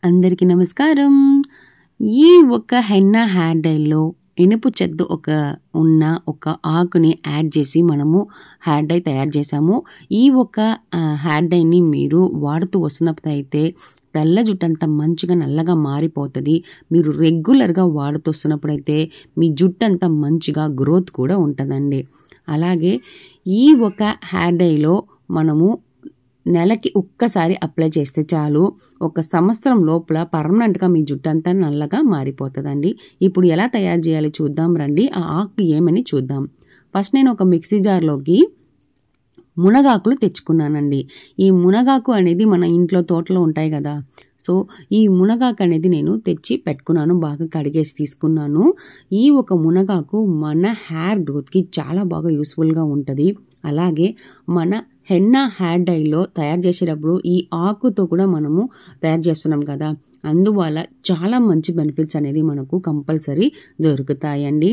అందరికీ నమస్కారం. ఈ ఒక హెన్నా హెయిర్ డైలో ఇనుపు చెద్దు ఉన్న ఒక ఆకుని యాడ్ చేసి మనము హెయిర్ డై తయారు చేసాము. ఈ ఒక హెయిర్ డైని మీరు వాడుతూ వస్తున్నప్పుడైతే తెల్ల జుట్టంతా మంచిగా నల్లగా మారిపోతుంది. మీరు రెగ్యులర్గా వాడుతూ వస్తున్నప్పుడైతే మీ జుట్టంతా మంచిగా గ్రోత్ కూడా ఉంటుందండి. అలాగే ఈ ఒక హెయిర్ డైలో మనము నెలకి ఒక్కసారి అప్లై చేస్తే చాలు, 1 సంవత్సరం లోపల పర్మనెంట్గా మీ జుట్టు అంతా నల్లగా మారిపోతుందండి. ఇప్పుడు ఎలా తయారు చేయాలి చూద్దాం రండి. ఆ ఆకు ఏమని చూద్దాం. ఫస్ట్ నేను ఒక మిక్సీ జార్లోకి మునగాకులు తెచ్చుకున్నానండి. ఈ మునగాకు అనేది మన ఇంట్లో తోటలో ఉంటాయి కదా, సో ఈ మునగాకు అనేది నేను తెచ్చి పెట్టుకున్నాను. బాగా కడిగేసి తీసుకున్నాను. ఈ ఒక మునగాకు మన హెయిర్ గ్రోత్కి చాలా బాగా యూస్ఫుల్గా ఉంటుంది. అలాగే మన హెన్నా హెయిర్ డైలో తయారు చేసేటప్పుడు ఈ ఆకుతో కూడా మనము తయారు చేస్తున్నాం కదా, అందువల్ల చాలా మంచి బెనిఫిట్స్ అనేది మనకు కంపల్సరీ దొరుకుతాయండి.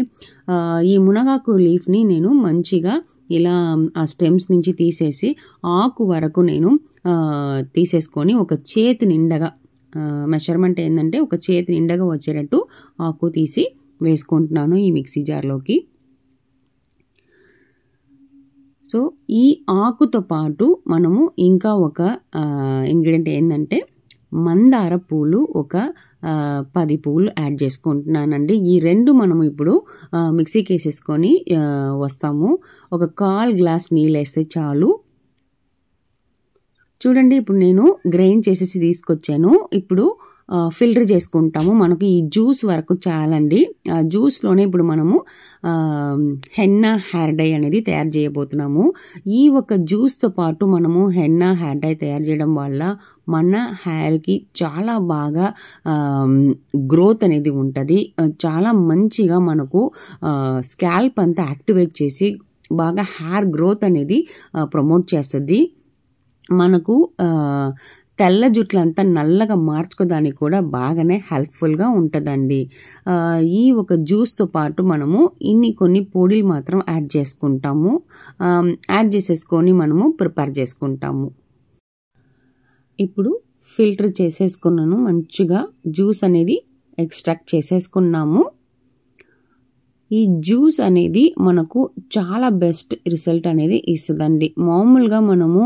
ఈ మునగాకు లీఫ్ని నేను మంచిగా ఇలా ఆ స్టెమ్స్ నుంచి తీసేసి ఆకు వరకు నేను తీసేసుకొని ఒక చేతి నిండగా మెషర్మెంట్ ఏంటంటే ఒక చేతి నిండగా వచ్చేటట్టు ఆకు తీసి వేసుకుంటున్నాను ఈ మిక్సీ జార్లోకి. సో ఈ ఆకుతో పాటు మనము ఇంకా ఒక ఇంగ్రీడియంట్ ఏంటంటే మందార పూలు, ఒక 10 పూలు యాడ్ చేసుకుంటున్నానండి. ఈ రెండు మనము ఇప్పుడు మిక్సీకి వేసేసుకొని వస్తాము. ఒక 1/4 గ్లాస్ నీళ్ళు వేస్తే చాలు. చూడండి, ఇప్పుడు నేను గ్రైండ్ చేసేసి తీసుకొచ్చాను. ఇప్పుడు ఫిల్టర్ చేసుకుంటాము. మనకు ఈ జ్యూస్ వరకు చాలండి. ఆ జ్యూస్లోనే ఇప్పుడు మనము హెన్నా హెయిర్ డై అనేది తయారు చేయబోతున్నాము. ఈ ఒక జ్యూస్తో పాటు మనము హెన్నా హెయిర్ డై తయారు చేయడం వల్ల మన హెయిర్కి చాలా బాగా గ్రోత్ అనేది ఉంటుంది. చాలా మంచిగా మనకు స్కాల్ప్ అంతా యాక్టివేట్ చేసి బాగా హెయిర్ గ్రోత్ అనేది ప్రమోట్ చేస్తుంది. మనకు తెల్ల జుట్లంతా నల్లగా మార్చుకోవడానికి కూడా బాగానే హెల్ప్ఫుల్గా ఉంటుందండి. ఈ ఒక జ్యూస్తో పాటు మనము కొన్ని పొడిలు మాత్రం యాడ్ చేసుకుంటాము. యాడ్ చేసేసుకొని మనము ప్రిపేర్ చేసుకుంటాము. ఇప్పుడు ఫిల్టర్ చేసేసుకున్నాను. మంచిగా జ్యూస్ అనేది ఎక్స్ట్రాక్ట్ చేసేసుకున్నాము. ఈ జ్యూస్ అనేది మనకు చాలా బెస్ట్ రిజల్ట్ అనేది ఇస్తుందండి. మామూలుగా మనము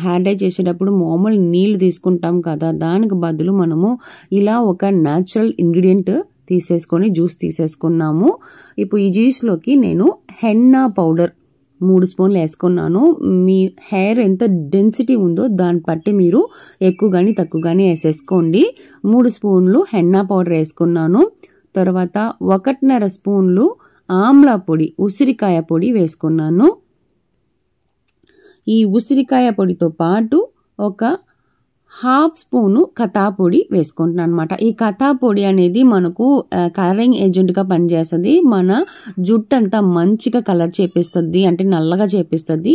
హెయిర్ డై చేసేటప్పుడు మామూలు నీళ్ళు తీసుకుంటాం కదా, దానికి బదులు మనము ఇలా ఒక న్యాచురల్ ఇంగ్రీడియంట్ తీసేసుకొని జ్యూస్ తీసేసుకున్నాము. ఇప్పుడు ఈ జ్యూస్లోకి నేను హెన్నా పౌడర్ 3 స్పూన్లు వేసుకున్నాను. మీ హెయిర్ ఎంత డెన్సిటీ ఉందో దాన్ని బట్టి మీరు ఎక్కువ కానీ తక్కువ కానీ వేసేసుకోండి. 3 స్పూన్లు హెన్నా పౌడర్ వేసుకున్నాను. తర్వాత 1.5 స్పూన్లు ఆమ్లా పొడి, ఉసిరికాయ పొడి వేసుకున్నాను. ఈ ఉసిరికాయ పొడితో పాటు ఒక 1/2 స్పూను కథా పొడి వేసుకుంటున్నాను అనమాట. ఈ కథా పొడి అనేది మనకు కలరింగ్ ఏజెంట్గా పనిచేస్తుంది. మన జుట్టు అంతా మంచిగా కలర్ చేపిస్తుంది, అంటే నల్లగా చేపిస్తుంది.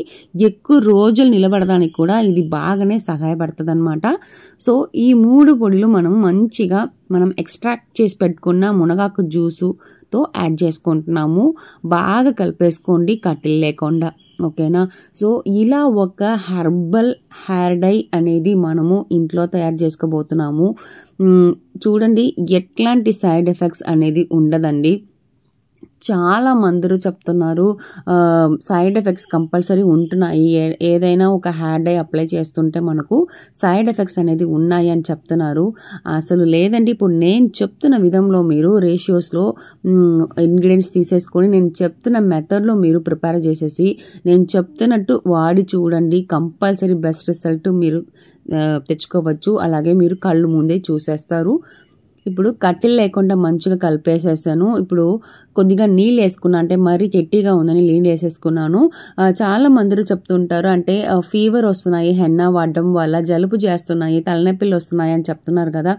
ఎక్కువ రోజులు నిలబడడానికి కూడా ఇది బాగానే సహాయపడుతుంది అనమాట. సో ఈ 3 పొడిలు మనం ఎక్స్ట్రాక్ట్ చేసి పెట్టుకున్న మునగాకు జ్యూసుతో యాడ్ చేసుకుంటున్నాము. బాగా కలిపేసుకోండి కట్టిల్ లేకుండా, ఓకేనా. సో ఇలా ఒక హెర్బల్ హెయిర్ డై అనేది మనము ఇంట్లో తయారు చేసుకోబోతున్నాము. చూడండి, ఎట్లాంటి సైడ్ ఎఫెక్ట్స్ అనేది ఉండదండి. చాలా మంది చెప్తున్నారు సైడ్ ఎఫెక్ట్స్ కంపల్సరీ ఉంటున్నాయి, ఏదైనా ఒక హెయిర్ డై అప్లై చేస్తుంటే మనకు సైడ్ ఎఫెక్ట్స్ అనేది ఉన్నాయి అని చెప్తున్నారు. అసలు లేదండి. ఇప్పుడు నేను చెప్తున్న విధంలో మీరు రేషియోస్లో ఇంగ్రీడియంట్స్ తీసేసుకొని నేను చెప్తున్న మెథడ్లో మీరు ప్రిపేర్ చేసేసి నేను చెప్తున్నట్టు వాడి చూడండి, కంపల్సరీ బెస్ట్ రిజల్ట్ మీరు తెచ్చుకోవచ్చు. అలాగే మీరు కళ్ళు ముందే చూసేస్తారు. ఇప్పుడు కట్టిల్ లేకుండా మంచిగా కలిపేసేసాను. ఇప్పుడు కొద్దిగా నీళ్ళు వేసుకున్నా, అంటే మరీ గట్టిగా ఉందని నీళ్ళు వేసేసుకున్నాను. చాలా మంది చెప్తుంటారు, అంటే ఫీవర్ వస్తున్నాయి హెన్నా వాడడం వల్ల, జలుబు చేస్తున్నాయి, తలనొప్పిలు వస్తున్నాయి అని చెప్తున్నారు కదా.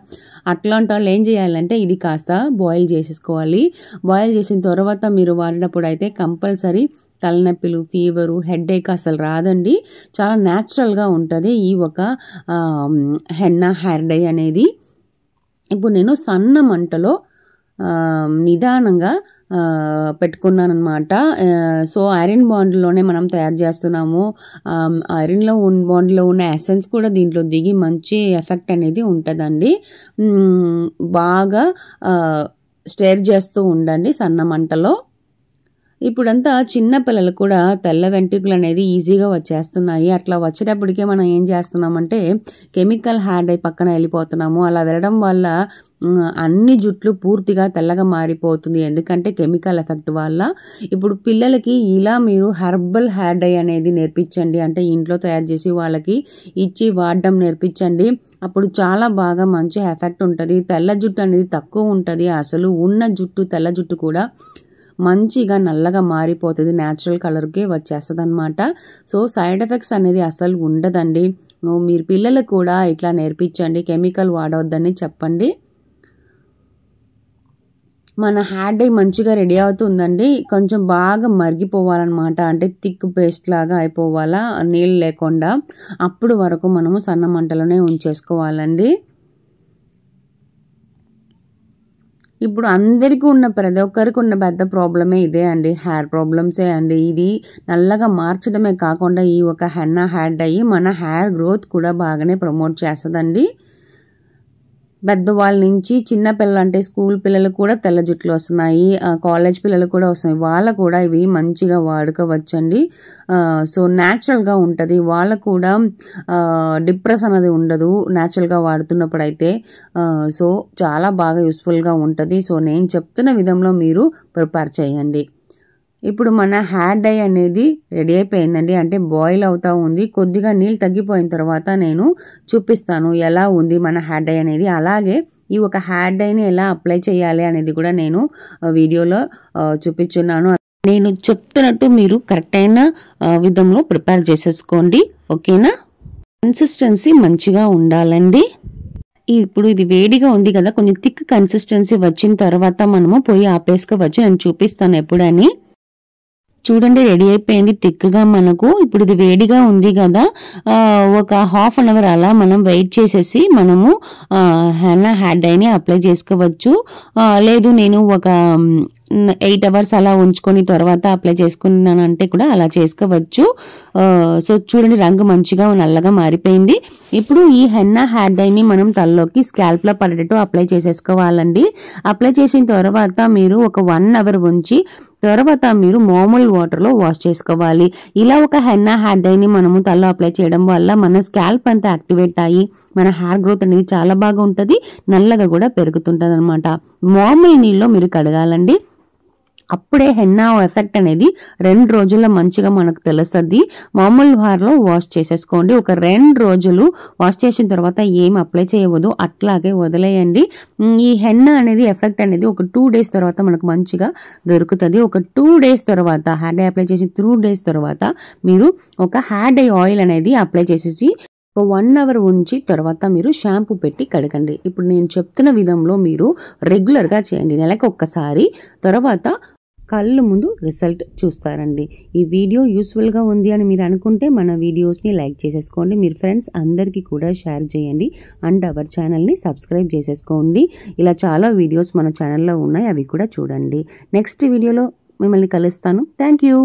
అట్లాంటి వాళ్ళు ఏం చేయాలంటే ఇది కాస్త బాయిల్ చేసేసుకోవాలి. బాయిల్ చేసిన తర్వాత మీరు వాడినప్పుడు అయితే కంపల్సరీ తలనొప్పిలు, ఫీవరు, హెడేక్ అసలు రాదండి. చాలా న్యాచురల్గా ఉంటుంది ఈ ఒక హెన్నా హెయిర్ డై అనేది. ఇప్పుడు నేను సన్న మంటలో నిదానంగా పెట్టుకున్నాను అనమాట. సో ఐరన్ బాండ్లోనే మనం తయారు చేస్తున్నాము. ఐరన్లో బాండ్లో ఉన్న ఎసెన్స్ కూడా దీంట్లో దిగి మంచి ఎఫెక్ట్ అనేది ఉంటుందండి. బాగా స్టైర్ చేస్తూ ఉండండి సన్న మంటలో. ఇప్పుడంతా చిన్న పిల్లలు కూడా తెల్ల వెంట్రుకలు అనేది ఈజీగా వచ్చేస్తున్నాయి. అట్లా వచ్చేటప్పటికే మనం ఏం చేస్తున్నామంటే కెమికల్ హెయిర్ డై పక్కన వెళ్ళిపోతున్నాము. అలా వెళ్ళడం వల్ల అన్ని జుట్లు పూర్తిగా తెల్లగా మారిపోతుంది, ఎందుకంటే కెమికల్ ఎఫెక్ట్ వల్ల. ఇప్పుడు పిల్లలకి ఇలా మీరు హెర్బల్ హెయిర్ డై అనేది నేర్పించండి, అంటే ఇంట్లో తయారు చేసి వాళ్ళకి ఇచ్చి వాడడం నేర్పించండి. అప్పుడు చాలా బాగా మంచి ఎఫెక్ట్ ఉంటుంది. తెల్ల జుట్టు అనేది తక్కువ ఉంటుంది, అసలు ఉన్న జుట్టు తెల్ల జుట్టు కూడా మంచిగా నల్లగా మారిపోతుంది, న్యాచురల్ కలర్కే వచ్చేస్తుంది అనమాట. సో సైడ్ ఎఫెక్ట్స్ అనేది అసలు ఉండదండి. మీరు పిల్లలకు కూడా ఇట్లా నేర్పించండి, కెమికల్ వాడవద్దని చెప్పండి. మన హెయిర్ డై మంచిగా రెడీ అవుతుందండి. కొంచెం బాగా మరిగిపోవాలన్నమాట, అంటే థిక్ పేస్ట్ లాగా అయిపోవాలా, నీళ్ళు లేకుండా. అప్పుడు వరకు మనము సన్న మంటలోనే ఉంచేసుకోవాలండి. ఇప్పుడు అందరికీ ఉన్న ప్రతి ఒక్కరికి ఉన్న పెద్ద ప్రాబ్లమే ఇదే అండి, హెయిర్ ప్రాబ్లమ్సే అండి. ఇది నల్లగా మార్చడమే కాకుండా ఈ ఒక హెన్నా హెయిర్ డై మన హెయిర్ గ్రోత్ కూడా బాగానే ప్రమోట్ చేస్తుందండి. పెద్దవాళ్ళ నుంచి చిన్న పిల్లలు, అంటే స్కూల్ పిల్లలు కూడా తెల్ల జుట్లు వస్తున్నాయి, కాలేజ్ పిల్లలు కూడా వస్తున్నాయి. వాళ్ళకు కూడా ఇవి మంచిగా వాడుకోవచ్చండి. సో న్యాచురల్గా ఉంటుంది, వాళ్ళకు కూడా డిప్రెస్ అనేది ఉండదు న్యాచురల్గా వాడుతున్నప్పుడు అయితే. సో చాలా బాగా యూస్ఫుల్గా ఉంటుంది. సో నేను చెప్తున్న విధంలో మీరు ప్రిపేర్ చేయండి. ఇప్పుడు మన హెయిర్ డై అనేది రెడీ అయిపోయిందండి, అంటే బాయిల్ అవుతూ ఉంది. కొద్దిగా నీళ్ళు తగ్గిపోయిన తర్వాత నేను చూపిస్తాను ఎలా ఉంది మన హెయిర్ డై అనేది. అలాగే ఈ ఒక హెయిర్ డైని ఎలా అప్లై చేయాలి అనేది కూడా నేను వీడియోలో చూపించున్నాను. నేను చెప్తున్నట్టు మీరు కరెక్ట్ అయిన విధంలో ప్రిపేర్ చేసేసుకోండి, ఓకేనా. కన్సిస్టెన్సీ మంచిగా ఉండాలండి. ఇప్పుడు ఇది వేడిగా ఉంది కదా, కొంచెం థిక్ కన్సిస్టెన్సీ వచ్చిన తర్వాత మనము పొయ్యి ఆపేసుకోవచ్చు. నేను చూపిస్తాను ఎప్పుడని. చూడండి రెడీ అయిపోయింది థిక్గా మనకు. ఇప్పుడు ఇది వేడిగా ఉంది కదా, ఒక హాఫ్ అన్ అవర్ అలా మనం వెయిట్ చేసేసి మనము హెన్నా హెయిర్ డైని అప్లై చేసుకోవచ్చు. లేదు నేను ఒక 8 అవర్స్ అలా ఉంచుకొని తర్వాత అప్లై చేసుకున్నాను అంటే కూడా అలా చేసుకోవచ్చు. సో చూడండి రంగు మంచిగా నల్లగా మారిపోయింది. ఇప్పుడు ఈ హెన్నా హెయిర్ డైని మనం తలలోకి స్కాల్ప్లో పడేటట్టు అప్లై చేసేసుకోవాలండి. అప్లై చేసిన తర్వాత మీరు ఒక 1 అవర్ ఉంచి తర్వాత మీరు మామూలు వాటర్లో వాష్ చేసుకోవాలి. ఇలా ఒక హెన్నా హెయిర్ డైని మనము తలలో అప్లై చేయడం వల్ల మన స్కాల్ప్ అంతా యాక్టివేట్ అయ్యి మన హెయిర్ గ్రోత్ అనేది చాలా బాగా ఉంటుంది, నల్లగా కూడా పెరుగుతుంటుంది అనమాట. మామూలు నీళ్ళలో మీరు కడగాలండి, అప్పుడే హెన్నా ఎఫెక్ట్ అనేది 2 రోజుల్లో మంచిగా మనకు తెలుస్తుంది. మామూలు వాటర్లో వాష్ చేసేసుకోండి. ఒక 2 రోజులు వాష్ చేసిన తర్వాత ఏం అప్లై చేయవద్దు, అట్లాగే వదిలేయండి. ఈ హెన్నా అనేది ఎఫెక్ట్ అనేది ఒక 2 డేస్ తర్వాత మనకు మంచిగా దొరుకుతుంది. ఒక 2 డేస్ తర్వాత హెయిర్ డై అప్లై చేసి 2 డేస్ తర్వాత మీరు ఒక హెయిర్ డై ఆయిల్ అనేది అప్లై చేసేసి 1 అవర్ ఉంచి తర్వాత మీరు షాంపూ పెట్టి కడగండి. ఇప్పుడు నేను చెప్తున్న విధంలో మీరు రెగ్యులర్గా చేయండి, నెలకు ఒక్కసారి. తర్వాత కళ్ళు ముందు రిజల్ట్ చూస్తారండి. ఈ వీడియో యూస్ఫుల్గా ఉంది అని మీరు అనుకుంటే మన వీడియోస్ని లైక్ చేసేసుకోండి, మీరు ఫ్రెండ్స్ అందరికీ కూడా షేర్ చేయండి, అండ్ అవర్ ఛానల్ని సబ్స్క్రైబ్ చేసేసుకోండి. ఇలా చాలా వీడియోస్ మన ఛానల్లో ఉన్నాయి, అవి కూడా చూడండి. నెక్స్ట్ వీడియోలో మిమ్మల్ని కలుస్తాను. Thank you.